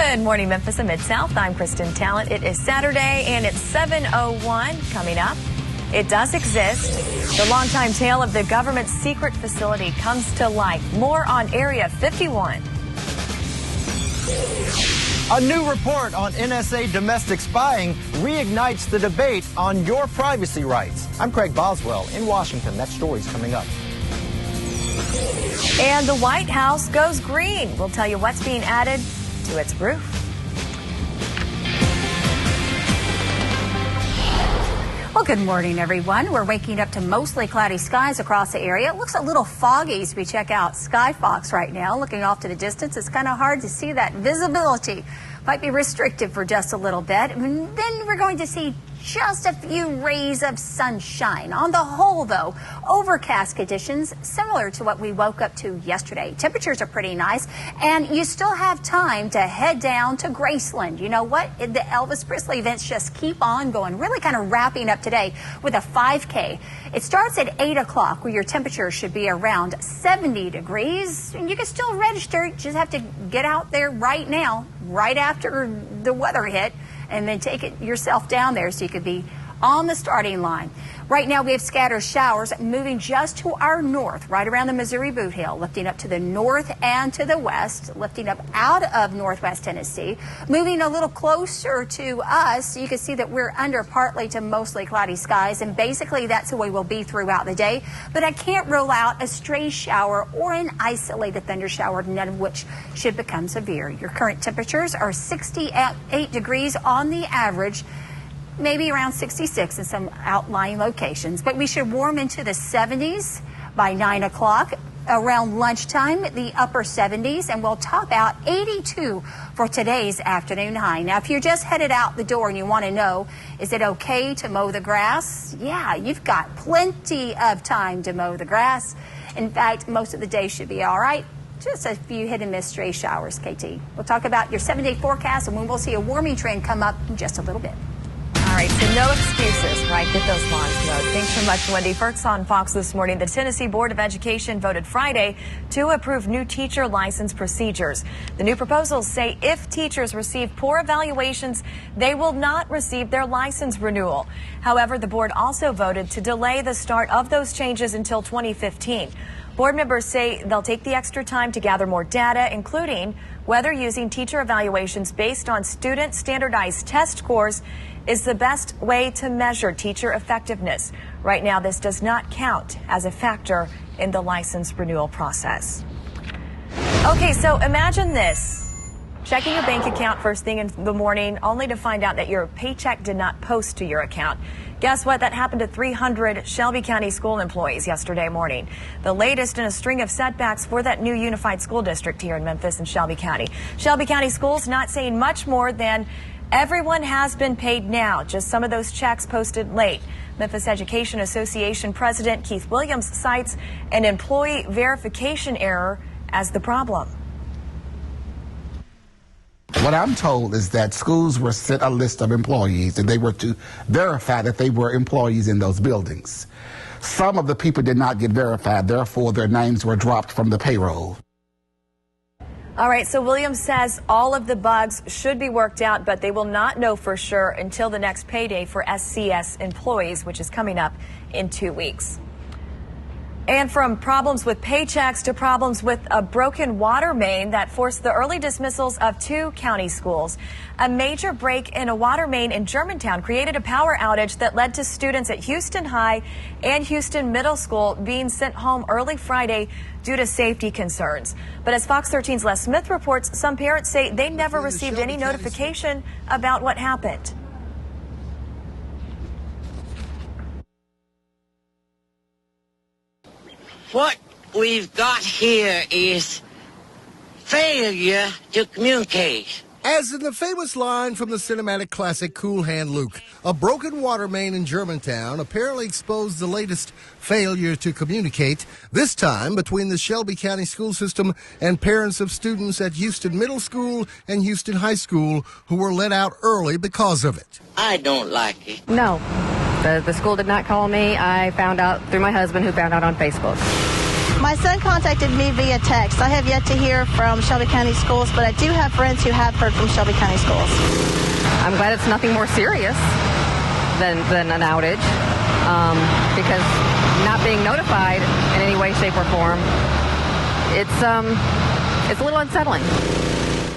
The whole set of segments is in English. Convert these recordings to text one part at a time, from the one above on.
Good morning, Memphis and Mid-South. I'm Kristen Talent. It is Saturday, and it's 7:01 coming up. It does exist. The longtime tale of the government's secret facility comes to light. More on Area 51. A new report on NSA domestic spying reignites the debate on your privacy rights. I'm Craig Boswell in Washington. That story's coming up. And the White House goes green. We'll tell you what's being added to its roof. Well, good morning, everyone. We're waking up to mostly cloudy skies across the area. It looks a little foggy as we check out Skyfox right now. Looking off to the distance, it's kind of hard to see that visibility. Might be restricted for just a little bit. And then we're going to see just a few rays of sunshine. On the whole, though, overcast conditions similar to what we woke up to yesterday. Temperatures are pretty nice, and you still have time to head down to Graceland. You know what? The Elvis Presley events just keep on going, really kind of wrapping up today with a 5K. It starts at 8 o'clock, where your temperature should be around 70 degrees, and you can still register. You just have to get out there right now, right after the weather hit, and then take it yourself down there so you could be on the starting line. Right now we have scattered showers moving just to our north, right around the Missouri Boot Hill, lifting up to the north and to the west, lifting up out of northwest Tennessee, moving a little closer to us. You can see that we're under partly to mostly cloudy skies, and basically that's the way we'll be throughout the day. But I can't rule out a stray shower or an isolated thunder shower, none of which should become severe. Your current temperatures are 68 degrees on the average, maybe around 66 in some outlying locations, but we should warm into the 70s by 9 o'clock. Around lunchtime, the upper 70s, and we'll top out 82 for today's afternoon high. Now, if you're just headed out the door and you want to know, is it okay to mow the grass? Yeah, you've got plenty of time to mow the grass. In fact, most of the day should be all right. Just a few hit and miss stray showers, KT. We'll talk about your 7-day forecast and when we'll see a warming trend come up in just a little bit. All right, so no excuses, right? Get those lawns mowed. Thanks so much, Wendy. First on Fox this morning, the Tennessee Board of Education voted Friday to approve new teacher license procedures. The new proposals say if teachers receive poor evaluations, they will not receive their license renewal. However, the board also voted to delay the start of those changes until 2015. Board members say they'll take the extra time to gather more data, including whether using teacher evaluations based on student standardized test scores is the best way to measure teacher effectiveness. Right now, this does not count as a factor in the license renewal process. Okay, so imagine this. Checking your bank account first thing in the morning, only to find out that your paycheck did not post to your account. Guess what? That happened to 300 Shelby County school employees yesterday morning. The latest in a string of setbacks for that new unified school district here in Memphis and Shelby County. Shelby County schools not saying much more than everyone has been paid now, just some of those checks posted late. Memphis Education Association President Keith Williams cites an employee verification error as the problem. What I'm told is that schools were sent a list of employees and they were to verify that they were employees in those buildings. Some of the people did not get verified, therefore their names were dropped from the payroll. All right, so Williams says all of the bugs should be worked out, but they will not know for sure until the next payday for SCS employees, which is coming up in 2 weeks. And from problems with paychecks to problems with a broken water main that forced the early dismissals of 2 county schools. A major break in a water main in Germantown created a power outage that led to students at Houston High and Houston Middle School being sent home early Friday due to safety concerns. But as Fox 13's Les Smith reports, some parents say they never received any notification about what happened. What we've got here is failure to communicate. As in the famous line from the cinematic classic Cool Hand Luke, a broken water main in Germantown apparently exposed the latest failure to communicate, this time between the Shelby County school system and parents of students at Houston Middle School and Houston High School who were let out early because of it. I don't like it. No, the school did not call me. I found out through my husband, who found out on Facebook. My son contacted me via text. I have yet to hear from Shelby County Schools, but I do have friends who have heard from Shelby County Schools. I'm glad it's nothing more serious than an outage, because not being notified in any way, shape, or form, it's a little unsettling.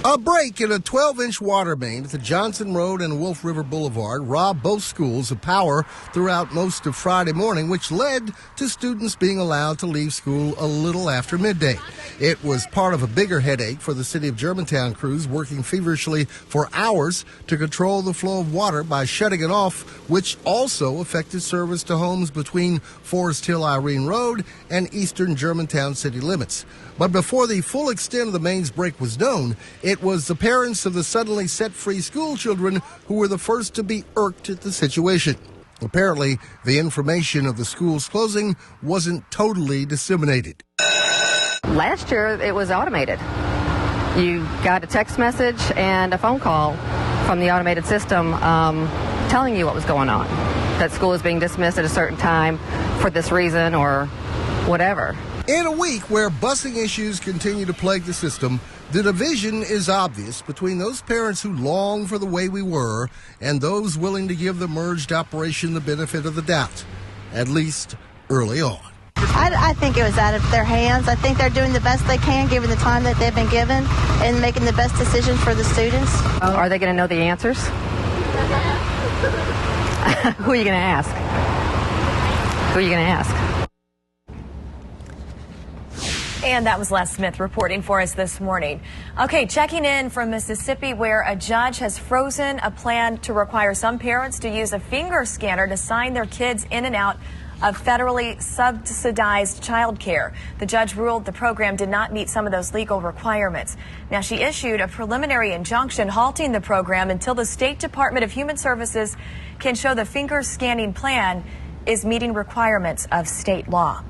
A break in a 12-inch water main at the Johnson Road and Wolf River Boulevard robbed both schools of power throughout most of Friday morning, which led to students being allowed to leave school a little after midday. It was part of a bigger headache for the City of Germantown crews working feverishly for hours to control the flow of water by shutting it off, which also affected service to homes between Forest Hill Irene Road and eastern Germantown city limits. But before the full extent of the main's break was known, it was the parents of the suddenly set-free school children who were the first to be irked at the situation. Apparently, the information of the school's closing wasn't totally disseminated. Last year, it was automated. You got a text message and a phone call from the automated system telling you what was going on, that school is being dismissed at a certain time for this reason or whatever. In a week where busing issues continue to plague the system, the division is obvious between those parents who long for the way we were and those willing to give the merged operation the benefit of the doubt, at least early on. I think it was out of their hands. I think they're doing the best they can given the time that they've been given and making the best decisions for the students. Are they going to know the answers? Who are you going to ask? Who are you going to ask? And that was Les Smith reporting for us this morning. Okay, checking in from Mississippi, where a judge has frozen a plan to require some parents to use a finger scanner to sign their kids in and out of federally subsidized child care. The judge ruled the program did not meet some of those legal requirements. Now, she issued a preliminary injunction halting the program until the State Department of Human Services can show the finger scanning plan is meeting requirements of state law.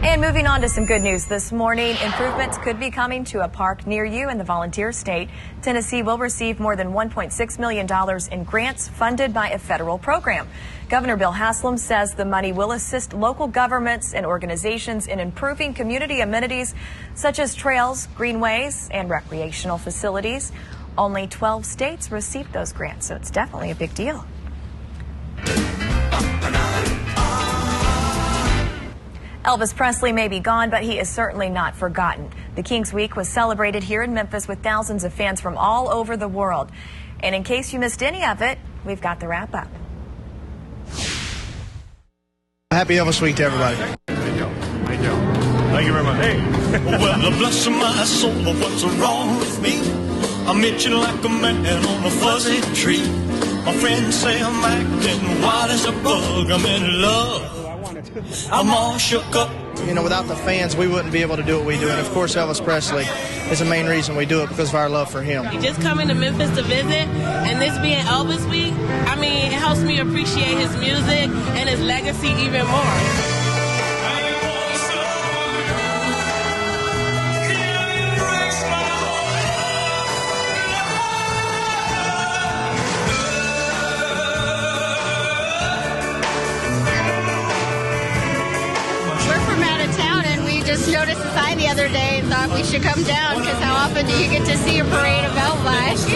And moving on to some good news this morning, improvements could be coming to a park near you in the Volunteer State. Tennessee will receive more than $1.6 million in grants funded by a federal program. Governor Bill Haslam says the money will assist local governments and organizations in improving community amenities such as trails, greenways, and recreational facilities. Only 12 states received those grants, so it's definitely a big deal. Elvis Presley may be gone, but he is certainly not forgotten. The Kings Week was celebrated here in Memphis with thousands of fans from all over the world. And in case you missed any of it, we've got the wrap-up. Happy Elvis Week to everybody. Thank you very much. Hey. Well, bless my soul, what's wrong with me? I'm itching like a man on a fuzzy tree. My friends say I'm acting wild as a bug. I'm in love. I'm all shook up. You know, without the fans, we wouldn't be able to do what we do. And of course, Elvis Presley is the main reason we do it, because of our love for him. Just coming to Memphis to visit, and this being Elvis Week, I mean, it helps me appreciate his music and his legacy even more. Just noticed the sign the other day and thought we should come down, because how often do you get to see a parade of Elvis?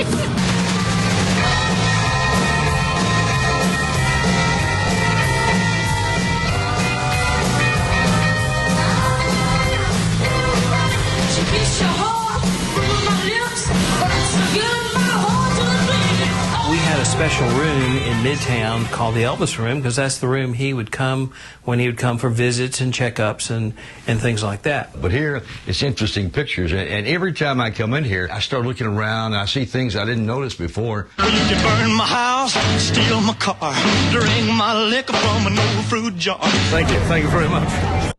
We had a special room in Midtown called the Elvis Room, because that's the room he would come when he would come for visits and checkups and things like that. But here, it's interesting pictures, and every time I come in here, I start looking around, and I see things I didn't notice before. Well, you can burn my house, steal my car, drink my liquor from an old fruit jar. Thank you very much.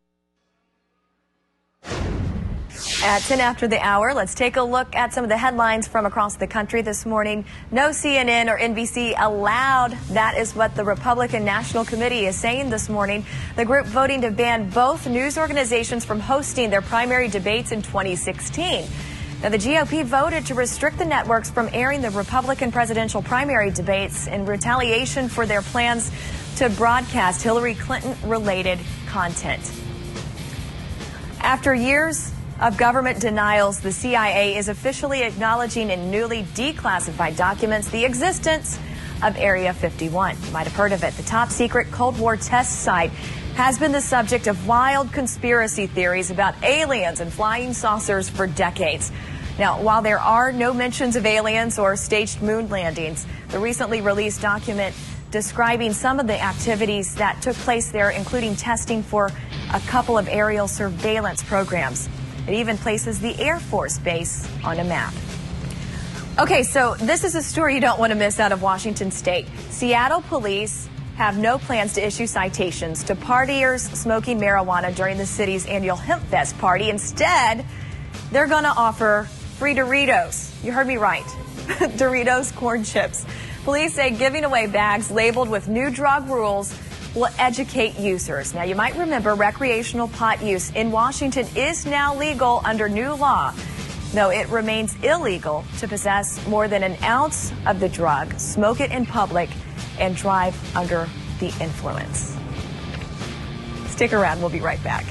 At 10 after the hour, let's take a look at some of the headlines from across the country this morning. No CNN or NBC allowed. That is what the Republican National Committee is saying this morning. The group voting to ban both news organizations from hosting their primary debates in 2016. Now, the GOP voted to restrict the networks from airing the Republican presidential primary debates in retaliation for their plans to broadcast Hillary Clinton-related content. After years of government denials, the CIA is officially acknowledging in newly declassified documents the existence of Area 51. You might have heard of it. The top secret Cold War test site has been the subject of wild conspiracy theories about aliens and flying saucers for decades. Now, while there are no mentions of aliens or staged moon landings, the recently released document describing some of the activities that took place there, including testing for a couple of aerial surveillance programs. It even places the Air Force Base on a map. Okay, so this is a story you don't want to miss out of Washington State. Seattle police have no plans to issue citations to partiers smoking marijuana during the city's annual Hemp Fest party. Instead, they're going to offer free Doritos. You heard me right. Doritos corn chips. Police say giving away bags labeled with new drug rules will educate users. Now, you might remember recreational pot use in Washington is now legal under new law, though it remains illegal to possess more than an ounce of the drug, smoke it in public, and drive under the influence. Stick around. We'll be right back.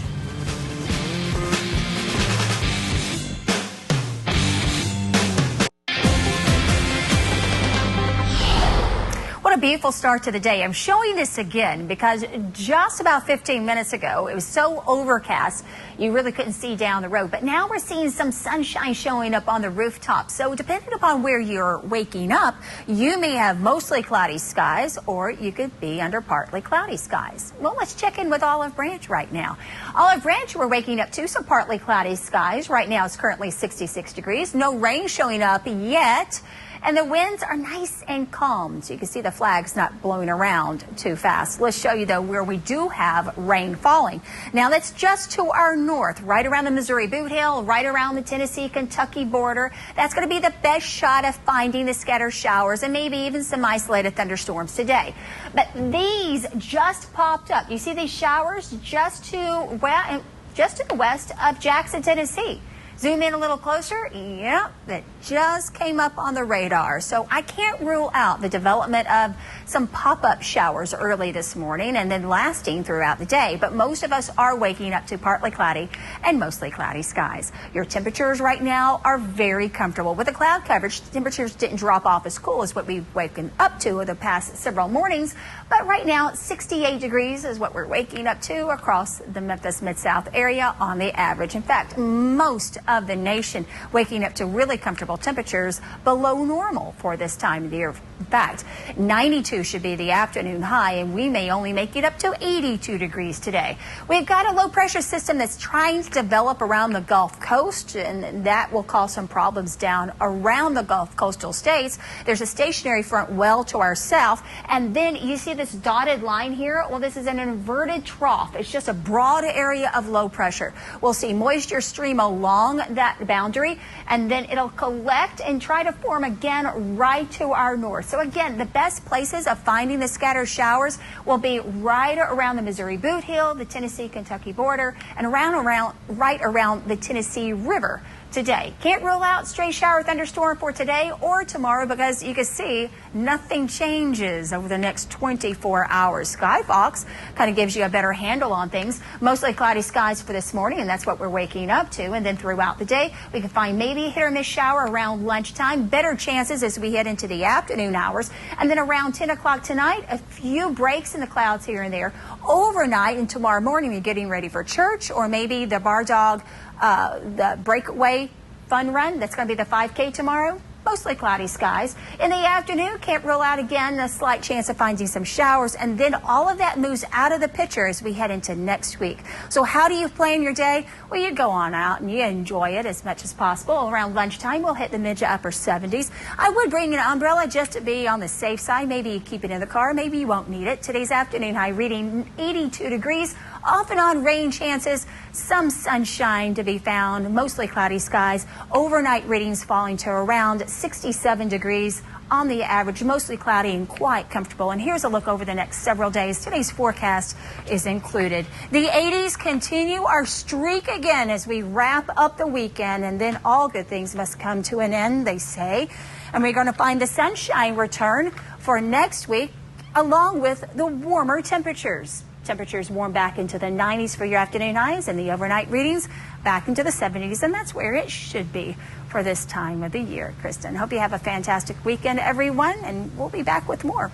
What a beautiful start to the day. I'm showing this again because just about 15 minutes ago, it was so overcast, you really couldn't see down the road. But now we're seeing some sunshine showing up on the rooftop. So depending upon where you're waking up, you may have mostly cloudy skies or you could be under partly cloudy skies. Well, let's check in with Olive Branch right now. Olive Branch, we're waking up to some partly cloudy skies. Right now it's currently 66 degrees. No rain showing up yet. And the winds are nice and calm, so you can see the flags not blowing around too fast. Let's show you, though, where we do have rain falling. Now, that's just to our north, right around the Missouri Boot Hill, right around the Tennessee-Kentucky border. That's going to be the best shot of finding the scattered showers and maybe even some isolated thunderstorms today. But these just popped up. You see these showers just to the west of Jackson, Tennessee. Zoom in a little closer. Yep, that just came up on the radar. So I can't rule out the development of some pop-up showers early this morning and then lasting throughout the day. But most of us are waking up to partly cloudy and mostly cloudy skies. Your temperatures right now are very comfortable. With the cloud coverage, temperatures didn't drop off as cool as what we've waken up to the past several mornings. But right now, 68 degrees is what we're waking up to across the Memphis Mid-South area on the average. In fact, most of the nation waking up to really comfortable temperatures below normal for this time of the year. In fact, 92 should be the afternoon high, and we may only make it up to 82 degrees today. We've got a low pressure system that's trying to develop around the Gulf Coast, and that will cause some problems down around the Gulf coastal states. There's a stationary front well to our south, and then you see this dotted line here. Well, this is an inverted trough. It's just a broad area of low pressure. We'll see moisture stream along that boundary, and then it'll collect and try to form again right to our north. So again, the best places of finding the scattered showers will be right around the Missouri Boot Hill, the Tennessee-Kentucky border, and right around the Tennessee River today. Can't rule out stray shower thunderstorm for today or tomorrow because you can see nothing changes over the next 24 hours. Skyfox kind of gives you a better handle on things. Mostly cloudy skies for this morning, and that's what we're waking up to. And then throughout the day, we can find maybe a hit or miss shower around lunchtime. Better chances as we head into the afternoon hours. And then around 10 o'clock tonight, a few breaks in the clouds here and there. Overnight and tomorrow morning, you're getting ready for church or maybe the Bar Dog the breakaway fun run. That's going to be the 5K tomorrow. Mostly cloudy skies. In the afternoon, can't rule out again a slight chance of finding some showers. And then all of that moves out of the picture as we head into next week. So how do you plan your day? Well, you go on out and you enjoy it as much as possible. Around lunchtime, we'll hit the mid to upper 70s. I would bring an umbrella just to be on the safe side. Maybe you keep it in the car. Maybe you won't need it. Today's afternoon high reading 82 degrees. Off and on rain chances, some sunshine to be found, mostly cloudy skies. Overnight readings falling to around 67 degrees on the average, mostly cloudy and quite comfortable. And here's a look over the next several days. Today's forecast is included. The 80s continue our streak again as we wrap up the weekend, and then all good things must come to an end, they say. And we're going to find the sunshine return for next week, along with the warmer temperatures. Temperatures warm back into the 90s for your afternoon highs, and the overnight readings back into the 70s, and that's where it should be for this time of the year. Kristen, hope you have a fantastic weekend, everyone, and we'll be back with more.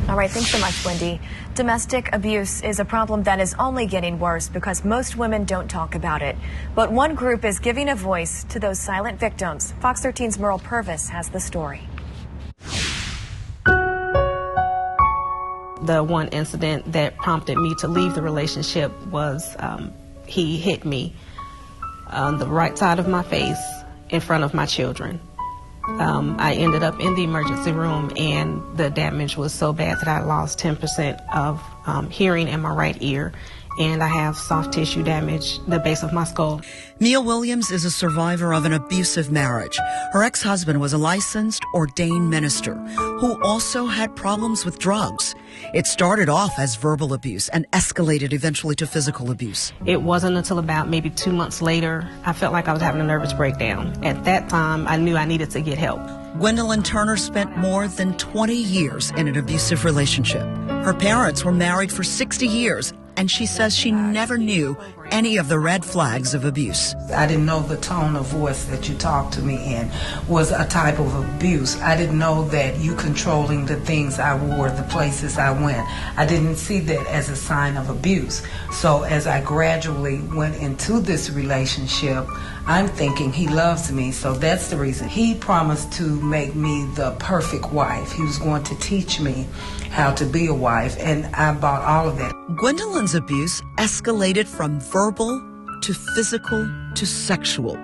All right, thanks so much, Wendy. Domestic abuse is a problem that is only getting worse because most women don't talk about it. But one group is giving a voice to those silent victims. Fox 13's Merle Purvis has the story. The one incident that prompted me to leave the relationship was he hit me on the right side of my face in front of my children. I ended up in the emergency room, and the damage was so bad that I lost 10% of hearing in my right ear, and I have soft tissue damage, the base of my skull. Mia Williams is a survivor of an abusive marriage. Her ex-husband was a licensed, ordained minister who also had problems with drugs. It started off as verbal abuse and escalated eventually to physical abuse. It wasn't until about maybe 2 months later, I felt like I was having a nervous breakdown. At that time, I knew I needed to get help. Gwendolyn Turner spent more than 20 years in an abusive relationship. Her parents were married for 60 years, and she says she never knew any of the red flags of abuse. I didn't know the tone of voice that you talked to me in was a type of abuse. I didn't know that you controlling the things I wore, the places I went. I didn't see that as a sign of abuse. So as I gradually went into this relationship, I'm thinking he loves me, so that's the reason. He promised to make me the perfect wife. He was going to teach me how to be a wife, and I bought all of that. Gwendolyn's abuse escalated from verbal to physical to sexual.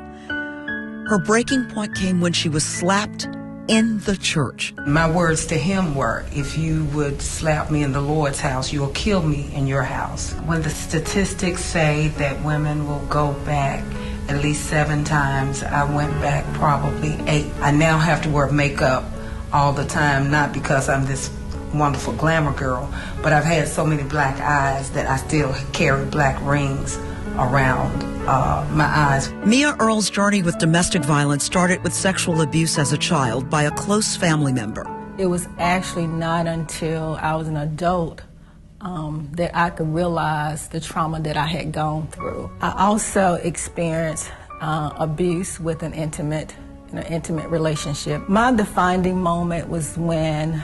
Her breaking point came when she was slapped in the church. My words to him were, if you would slap me in the Lord's house, you'll kill me in your house. When the statistics say that women will go back at least 7 times, I went back probably 8. I now have to wear makeup all the time, not because I'm this wonderful glamour girl, but I've had so many black eyes that I still carry black rings around my eyes. Mia Earle's journey with domestic violence started with sexual abuse as a child by a close family member. It was actually not until I was an adult that I could realize the trauma that I had gone through. I also experienced abuse with an intimate relationship. My defining moment was when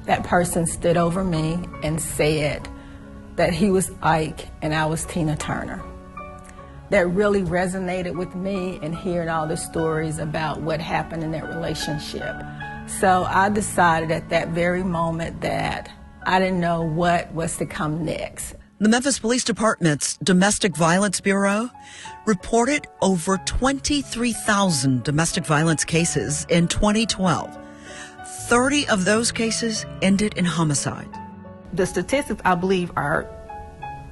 that person stood over me and said that he was Ike and I was Tina Turner. That really resonated with me, and hearing all the stories about what happened in that relationship. So I decided at that very moment that I didn't know what was to come next. The Memphis Police Department's Domestic Violence Bureau reported over 23,000 domestic violence cases in 2012. 30 of those cases ended in homicide. The statistics, I believe, are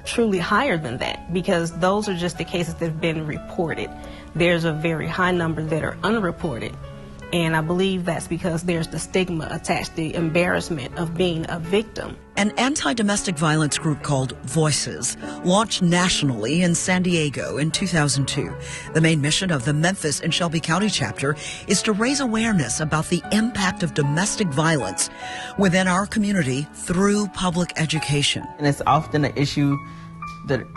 truly higher than that, because those are just the cases that have been reported. There's a very high number that are unreported, and I believe that's because there's the stigma attached, the embarrassment of being a victim. An anti-domestic violence group called Voices launched nationally in San Diego in 2002. The main mission of the Memphis and Shelby County chapter is to raise awareness about the impact of domestic violence within our community through public education. And it's often an issue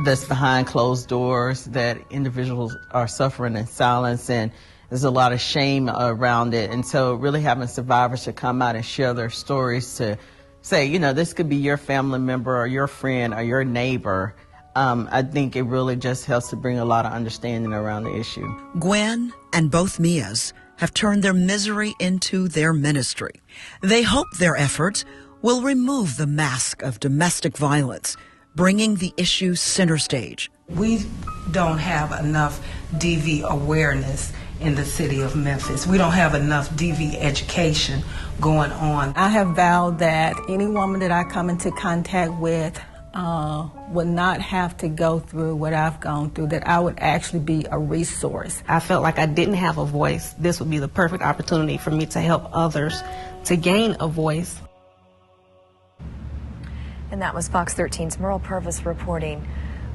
that's behind closed doors, that individuals are suffering in silence, and there's a lot of shame around it. And so really having survivors to come out and share their stories, to say, you know, this could be your family member or your friend or your neighbor. I think it really just helps to bring a lot of understanding around the issue. Gwen and both Mias have turned their misery into their ministry. They hope their efforts will remove the mask of domestic violence, bringing the issue center stage. We don't have enough DV awareness in the city of Memphis. We don't have enough DV education going on. I have vowed that any woman that I come into contact with would not have to go through what I've gone through, that I would actually be a resource. I felt like I didn't have a voice. This would be the perfect opportunity for me to help others to gain a voice. And that was Fox 13's Merle Purvis reporting.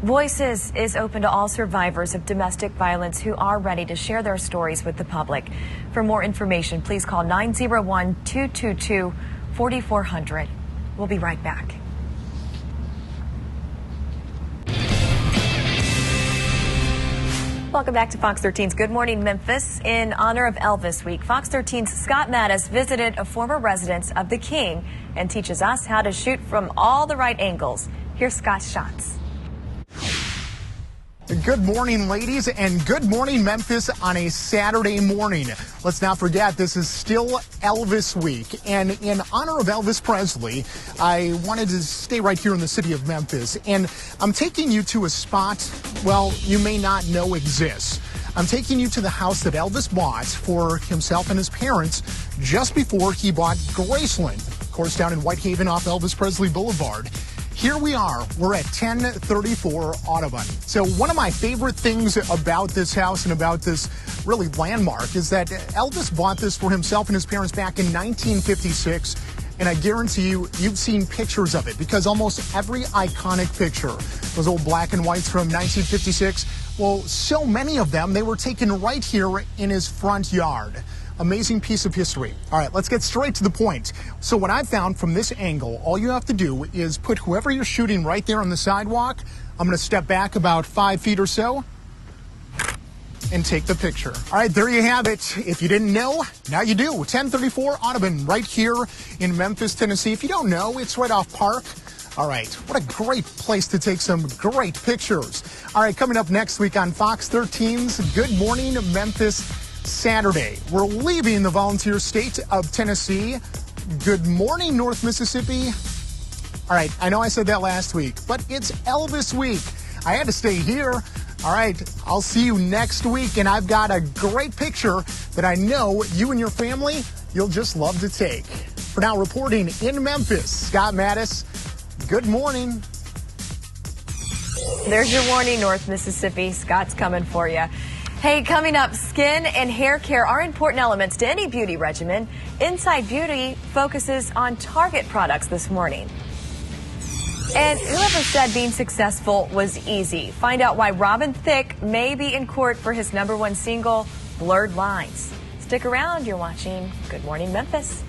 Voices is open to all survivors of domestic violence who are ready to share their stories with the public. For more information, please call 901-222-4400. We'll be right back. Welcome back to Fox 13's Good Morning Memphis. In honor of Elvis Week, Fox 13's Scott Mattis visited a former residence of the King and teaches us how to shoot from all the right angles. Here's Scott's shots. Good morning, ladies, and good morning, Memphis, on a Saturday morning. Let's not forget, this is still Elvis Week, and in honor of Elvis Presley, I wanted to stay right here in the city of Memphis, and I'm taking you to a spot, well, you may not know exists. I'm taking you to the house that Elvis bought for himself and his parents just before he bought Graceland, of course, down in Whitehaven off Elvis Presley Boulevard. Here we are. We're at 1034 Audubon. So one of my favorite things about this house and about this really landmark is that Elvis bought this for himself and his parents back in 1956. And I guarantee you, you've seen pictures of it because almost every iconic picture, those old black and whites from 1956, well, so many of them, they were taken right here in his front yard. Amazing piece of history. All right, let's get straight to the point. So what I found from this angle, all you have to do is put whoever you're shooting right there on the sidewalk. I'm going to step back about 5 feet or so and take the picture. All right, there you have it. If you didn't know, now you do. 1034 Audubon right here in Memphis, Tennessee. If you don't know, it's right off Park. All right, what a great place to take some great pictures. All right, coming up next week on Fox 13's Good Morning Memphis Saturday, we're leaving the volunteer state of Tennessee. Good morning, North Mississippi. All right, I know I said that last week, but it's Elvis Week. I had to stay here. All right, I'll see you next week, and I've got a great picture that I know you and your family, you'll just love to take. For now, reporting in Memphis, Scott Mattis. Good morning. There's your warning, North Mississippi. Scott's coming for you. Hey, coming up, skin and hair care are important elements to any beauty regimen. Inside Beauty focuses on Target products this morning. And whoever said being successful was easy. Find out why Robin Thicke may be in court for his #1 single, Blurred Lines. Stick around, you're watching Good Morning Memphis.